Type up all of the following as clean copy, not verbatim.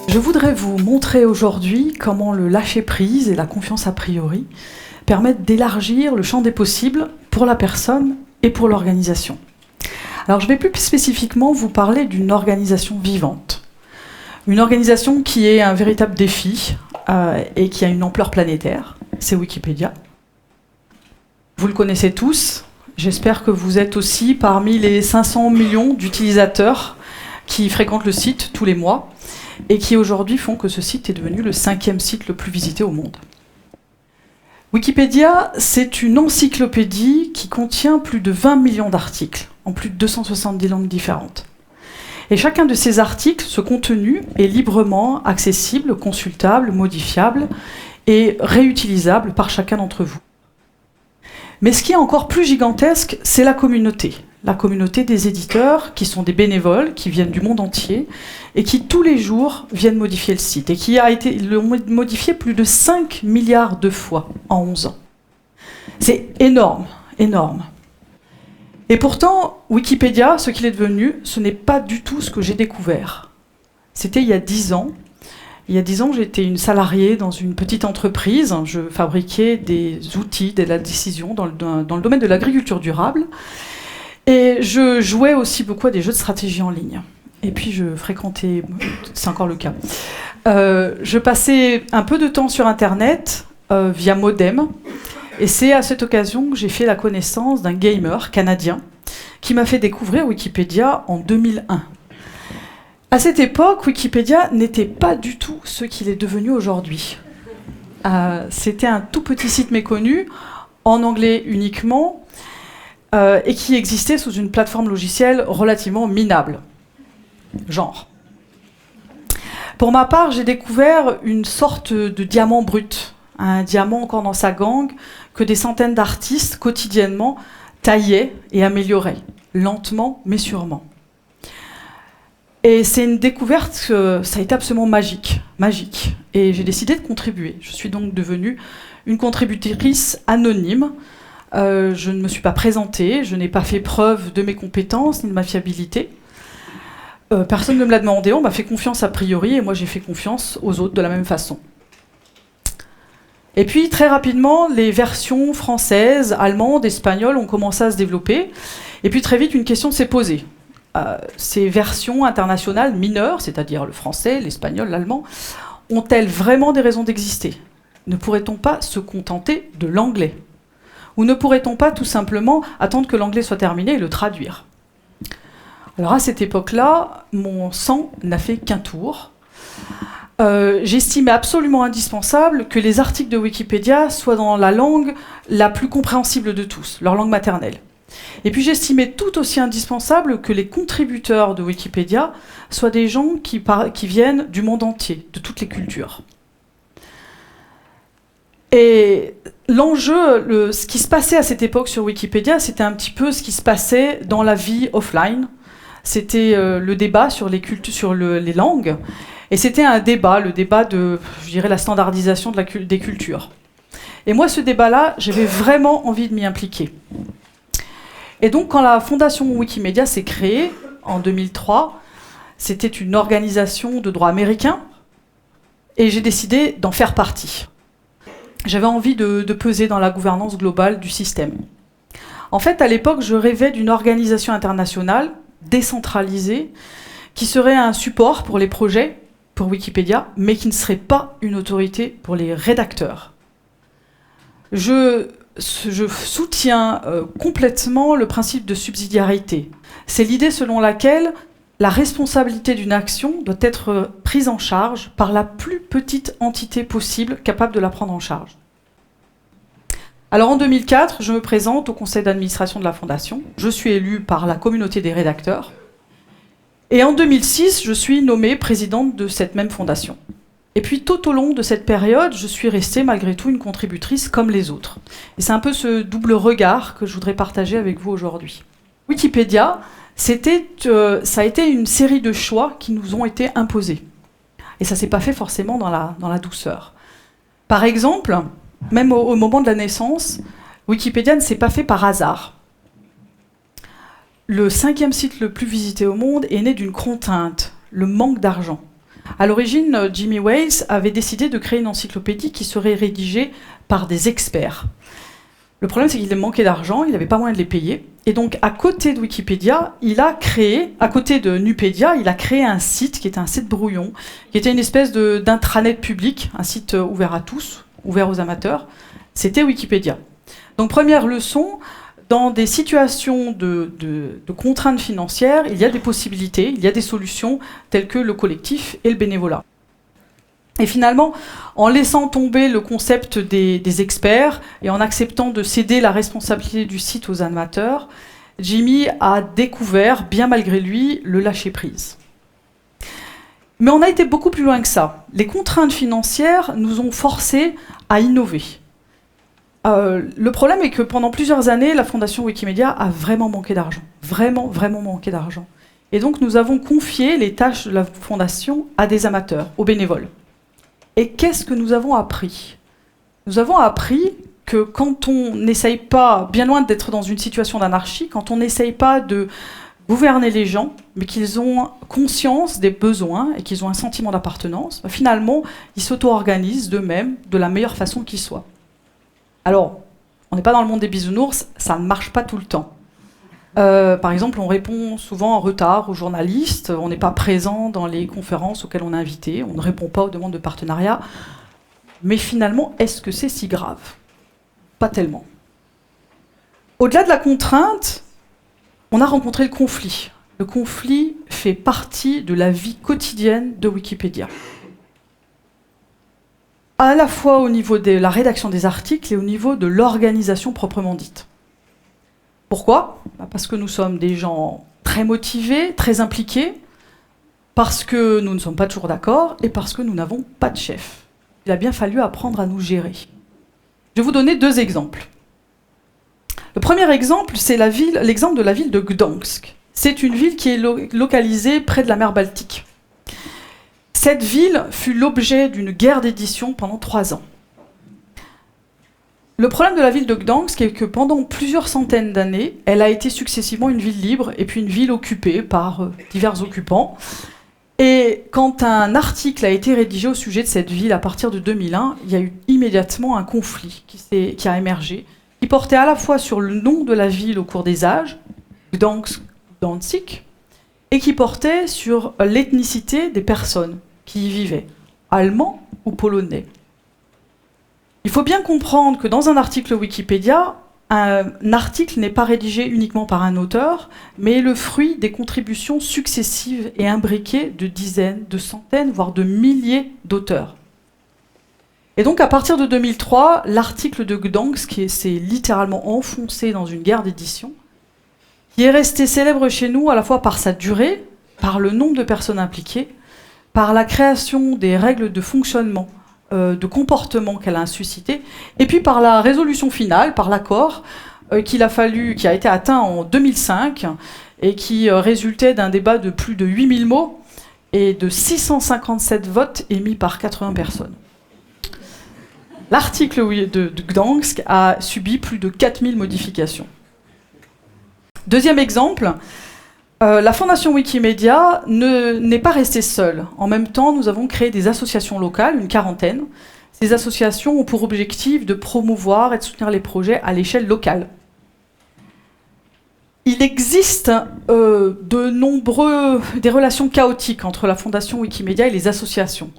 Je voudrais vous montrer aujourd'hui comment le lâcher-prise et la confiance a priori permettent d'élargir le champ des possibles pour la personne et pour l'organisation. Alors je vais plus spécifiquement vous parler d'une organisation vivante. Une organisation qui est un véritable défi et qui a une ampleur planétaire, c'est Wikipédia. Vous le connaissez tous, j'espère que vous êtes aussi parmi les 500 millions d'utilisateurs qui fréquentent le site tous les mois et qui aujourd'hui font que ce site est devenu le 5e site le plus visité au monde. Wikipédia, c'est une encyclopédie qui contient plus de 20 millions d'articles, en plus de 270 langues différentes. Et chacun de ces articles, ce contenu, est librement accessible, consultable, modifiable et réutilisable par chacun d'entre vous. Mais ce qui est encore plus gigantesque, c'est la communauté des éditeurs, qui sont des bénévoles, qui viennent du monde entier, et qui tous les jours viennent modifier le site, et qui l'ont modifié plus de 5 milliards de fois en 11 ans. C'est énorme, énorme. Et pourtant, Wikipédia, ce qu'il est devenu, ce n'est pas du tout ce que j'ai découvert. C'était il y a 10 ans. Il y a 10 ans, j'étais une salariée dans une petite entreprise. Je fabriquais des outils de la décision dans le domaine de l'agriculture durable. Et je jouais aussi beaucoup à des jeux de stratégie en ligne. Et puis je fréquentais, c'est encore le cas, je passais un peu de temps sur Internet via modem. Et c'est à cette occasion que j'ai fait la connaissance d'un gamer canadien qui m'a fait découvrir Wikipédia en 2001. À cette époque, Wikipédia n'était pas du tout ce qu'il est devenu aujourd'hui. C'était un tout petit site méconnu, en anglais uniquement, et qui existait sous une plateforme logicielle relativement minable. Genre. Pour ma part, j'ai découvert une sorte de diamant brut, un diamant encore dans sa gangue, que des centaines d'artistes quotidiennement taillaient et amélioraient, lentement mais sûrement. Et c'est une découverte ça a été absolument magique. Et j'ai décidé de contribuer. Je suis donc devenue une contributrice anonyme. Je ne me suis pas présentée, je n'ai pas fait preuve de mes compétences ni de ma fiabilité. Personne ne me l'a demandé, on m'a fait confiance a priori, et moi j'ai fait confiance aux autres de la même façon. Et puis très rapidement, les versions françaises, allemandes, espagnoles ont commencé à se développer. Et puis très vite, une question s'est posée. Ces versions internationales mineures, c'est-à-dire le français, l'espagnol, l'allemand, ont-elles vraiment des raisons d'exister ? Ne pourrait-on pas se contenter de l'anglais ? Ou ne pourrait-on pas tout simplement attendre que l'anglais soit terminé et le traduire ? Alors à cette époque-là, mon sang n'a fait qu'un tour. J'estimais absolument indispensable que les articles de Wikipédia soient dans la langue la plus compréhensible de tous, leur langue maternelle. Et puis j'estimais tout aussi indispensable que les contributeurs de Wikipédia soient des gens qui viennent du monde entier, de toutes les cultures. Et l'enjeu, ce qui se passait à cette époque sur Wikipédia, c'était un petit peu ce qui se passait dans la vie offline. C'était le débat sur les langues. Et c'était un débat, le débat de, je dirais, la standardisation des cultures. Et moi, ce débat-là, j'avais vraiment envie de m'y impliquer. Et donc, quand la fondation Wikimedia s'est créée, en 2003, c'était une organisation de droit américain, et j'ai décidé d'en faire partie. J'avais envie de peser dans la gouvernance globale du système. En fait, à l'époque, je rêvais d'une organisation internationale, décentralisée, qui serait un support pour les projets, pour Wikipédia, mais qui ne serait pas une autorité pour les rédacteurs. Je soutiens complètement le principe de subsidiarité. C'est l'idée selon laquelle la responsabilité d'une action doit être prise en charge par la plus petite entité possible capable de la prendre en charge. Alors en 2004, je me présente au conseil d'administration de la Fondation. Je suis élue par la communauté des rédacteurs. Et en 2006, je suis nommée présidente de cette même fondation. Et puis tout au long de cette période, je suis restée malgré tout une contributrice comme les autres. Et c'est un peu ce double regard que je voudrais partager avec vous aujourd'hui. Wikipédia, ça a été une série de choix qui nous ont été imposés. Et ça ne s'est pas fait forcément dans la douceur. Par exemple, même au moment de la naissance, Wikipédia ne s'est pas fait par hasard. Le 5e site le plus visité au monde est né d'une contrainte, le manque d'argent. À l'origine, Jimmy Wales avait décidé de créer une encyclopédie qui serait rédigée par des experts. Le problème, c'est qu'il manquait d'argent, il n'avait pas moyen de les payer. Et donc, à côté de Wikipédia, à côté de Nupedia, il a créé un site qui était un site brouillon, qui était une espèce d'intranet public, un site ouvert à tous, ouvert aux amateurs. C'était Wikipédia. Donc, première leçon, dans des situations de contraintes financières, il y a des possibilités, il y a des solutions telles que le collectif et le bénévolat. Et finalement, en laissant tomber le concept des experts et en acceptant de céder la responsabilité du site aux amateurs, Jimmy a découvert, bien malgré lui, le lâcher-prise. Mais on a été beaucoup plus loin que ça. Les contraintes financières nous ont forcés à innover. Le problème est que pendant plusieurs années, la Fondation Wikimedia a vraiment manqué d'argent. Vraiment, vraiment manqué d'argent. Et donc nous avons confié les tâches de la Fondation à des amateurs, aux bénévoles. Et qu'est-ce que nous avons appris? Nous avons appris que quand on n'essaye pas, bien loin d'être dans une situation d'anarchie, quand on n'essaye pas de gouverner les gens, mais qu'ils ont conscience des besoins et qu'ils ont un sentiment d'appartenance, finalement, ils s'auto-organisent d'eux-mêmes de la meilleure façon qui soit. Alors, on n'est pas dans le monde des bisounours, ça ne marche pas tout le temps. Par exemple, on répond souvent en retard aux journalistes, on n'est pas présent dans les conférences auxquelles on est invité, on ne répond pas aux demandes de partenariat. Mais finalement, est-ce que c'est si grave? Pas tellement. Au-delà de la contrainte, on a rencontré le conflit. Le conflit fait partie de la vie quotidienne de Wikipédia. À la fois au niveau de la rédaction des articles et au niveau de l'organisation proprement dite. Pourquoi? Parce que nous sommes des gens très motivés, très impliqués, parce que nous ne sommes pas toujours d'accord et parce que nous n'avons pas de chef. Il a bien fallu apprendre à nous gérer. Je vais vous donner deux exemples. Le premier exemple, c'est l'exemple de la ville de Gdansk. C'est une ville qui est localisée près de la mer Baltique. Cette ville fut l'objet d'une guerre d'édition pendant 3 ans. Le problème de la ville de Gdansk est que pendant plusieurs centaines d'années, elle a été successivement une ville libre et puis une ville occupée par divers occupants. Et quand un article a été rédigé au sujet de cette ville à partir de 2001, il y a eu immédiatement un conflit qui a émergé, qui portait à la fois sur le nom de la ville au cours des âges, Gdansk, Danzig, et qui portait sur l'ethnicité des personnes qui y vivaient, allemands ou polonais. Il faut bien comprendre que dans un article Wikipédia, un article n'est pas rédigé uniquement par un auteur, mais le fruit des contributions successives et imbriquées de dizaines, de centaines, voire de milliers d'auteurs. Et donc à partir de 2003, l'article de Gdansk, qui s'est littéralement enfoncé dans une guerre d'édition, qui est resté célèbre chez nous à la fois par sa durée, par le nombre de personnes impliquées, par la création des règles de fonctionnement, de comportement qu'elle a suscité, et puis par la résolution finale, par l'accord qui a été atteint en 2005 et qui résultait d'un débat de plus de 8000 mots et de 657 votes émis par 80 personnes. L'article de Gdansk a subi plus de 4000 modifications. Deuxième exemple, la Fondation Wikimedia n'est pas restée seule. En même temps, nous avons créé des associations locales, une quarantaine. Ces associations ont pour objectif de promouvoir et de soutenir les projets à l'échelle locale. Il existe des relations chaotiques entre la Fondation Wikimedia et les associations.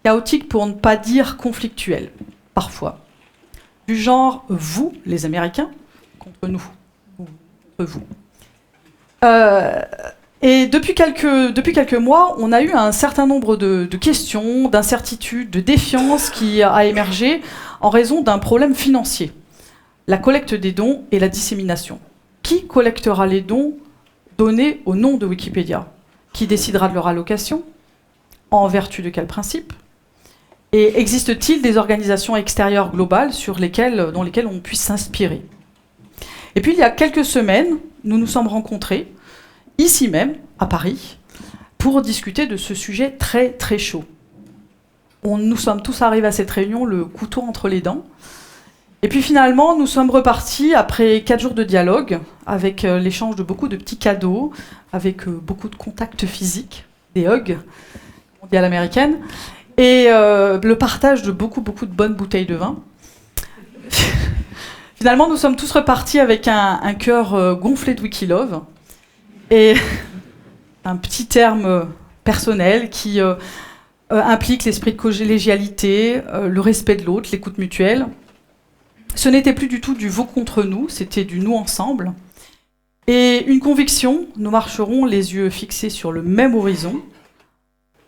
Chaotiques pour ne pas dire conflictuelles, parfois. Du genre, vous, les Américains, contre nous, ou contre vous. Et depuis quelques mois, on a eu un certain nombre de questions, d'incertitudes, de défiance qui a émergé en raison d'un problème financier. La collecte des dons et la dissémination. Qui collectera les dons donnés au nom de Wikipédia? Qui décidera de leur allocation? En vertu de quel principe? Et existe-t-il des organisations extérieures globales dont lesquelles on puisse s'inspirer? Et puis il y a quelques semaines, nous nous sommes rencontrés, ici même, à Paris, pour discuter de ce sujet très très chaud. Nous sommes tous arrivés à cette réunion le couteau entre les dents. Et puis finalement, nous sommes repartis après 4 jours de dialogue, avec l'échange de beaucoup de petits cadeaux, avec beaucoup de contacts physiques, des hugs, on via l'américaine, et le partage de beaucoup de bonnes bouteilles de vin. Finalement, nous sommes tous repartis avec un cœur gonflé de Wikilove, et un petit terme personnel qui implique l'esprit de collégialité, le respect de l'autre, l'écoute mutuelle. Ce n'était plus du tout du vous contre nous, c'était du nous ensemble. Et une conviction, nous marcherons les yeux fixés sur le même horizon,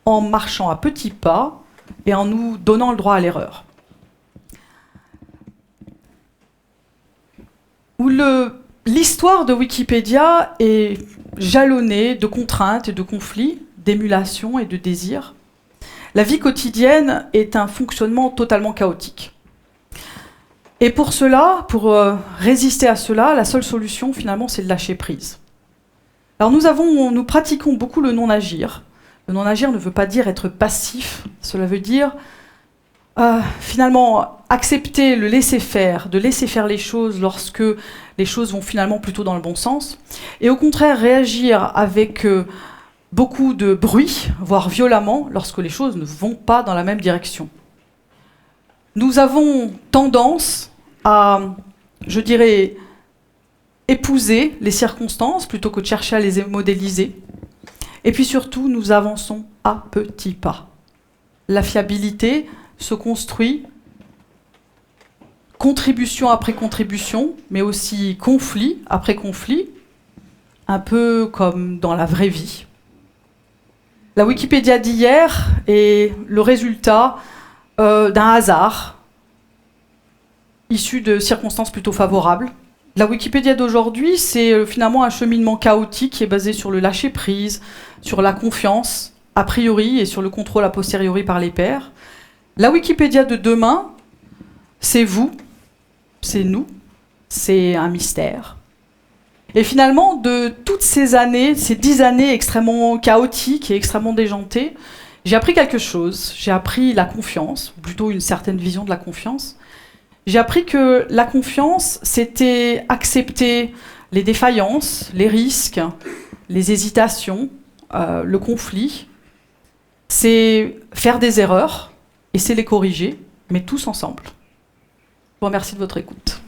en marchant à petits pas et en nous donnant le droit à l'erreur. L'histoire de Wikipédia est jalonnée de contraintes et de conflits, d'émulation et de désirs. La vie quotidienne est un fonctionnement totalement chaotique. Et pour cela, pour résister à cela, la seule solution, finalement, c'est de lâcher prise. Alors nous pratiquons beaucoup le non-agir. Le non-agir ne veut pas dire être passif. Cela veut dire, finalement, accepter le laisser-faire, de laisser faire les choses lorsque les choses vont finalement plutôt dans le bon sens. Et au contraire, réagir avec beaucoup de bruit, voire violemment, lorsque les choses ne vont pas dans la même direction. Nous avons tendance à, je dirais, épouser les circonstances plutôt que de chercher à les modéliser. Et puis surtout, nous avançons à petits pas. La fiabilité se construit contribution après contribution, mais aussi conflit après conflit, un peu comme dans la vraie vie. La Wikipédia d'hier est le résultat d'un hasard, issu de circonstances plutôt favorables. La Wikipédia d'aujourd'hui, c'est finalement un cheminement chaotique qui est basé sur le lâcher-prise, sur la confiance, a priori, et sur le contrôle a posteriori par les pairs. La Wikipédia de demain, c'est vous, c'est nous, c'est un mystère. Et finalement, de toutes ces années, ces 10 années extrêmement chaotiques et extrêmement déjantées, j'ai appris quelque chose. J'ai appris la confiance, ou plutôt une certaine vision de la confiance. J'ai appris que la confiance, c'était accepter les défaillances, les risques, les hésitations, le conflit. C'est faire des erreurs et c'est les corriger, mais tous ensemble. Je vous remercie de votre écoute.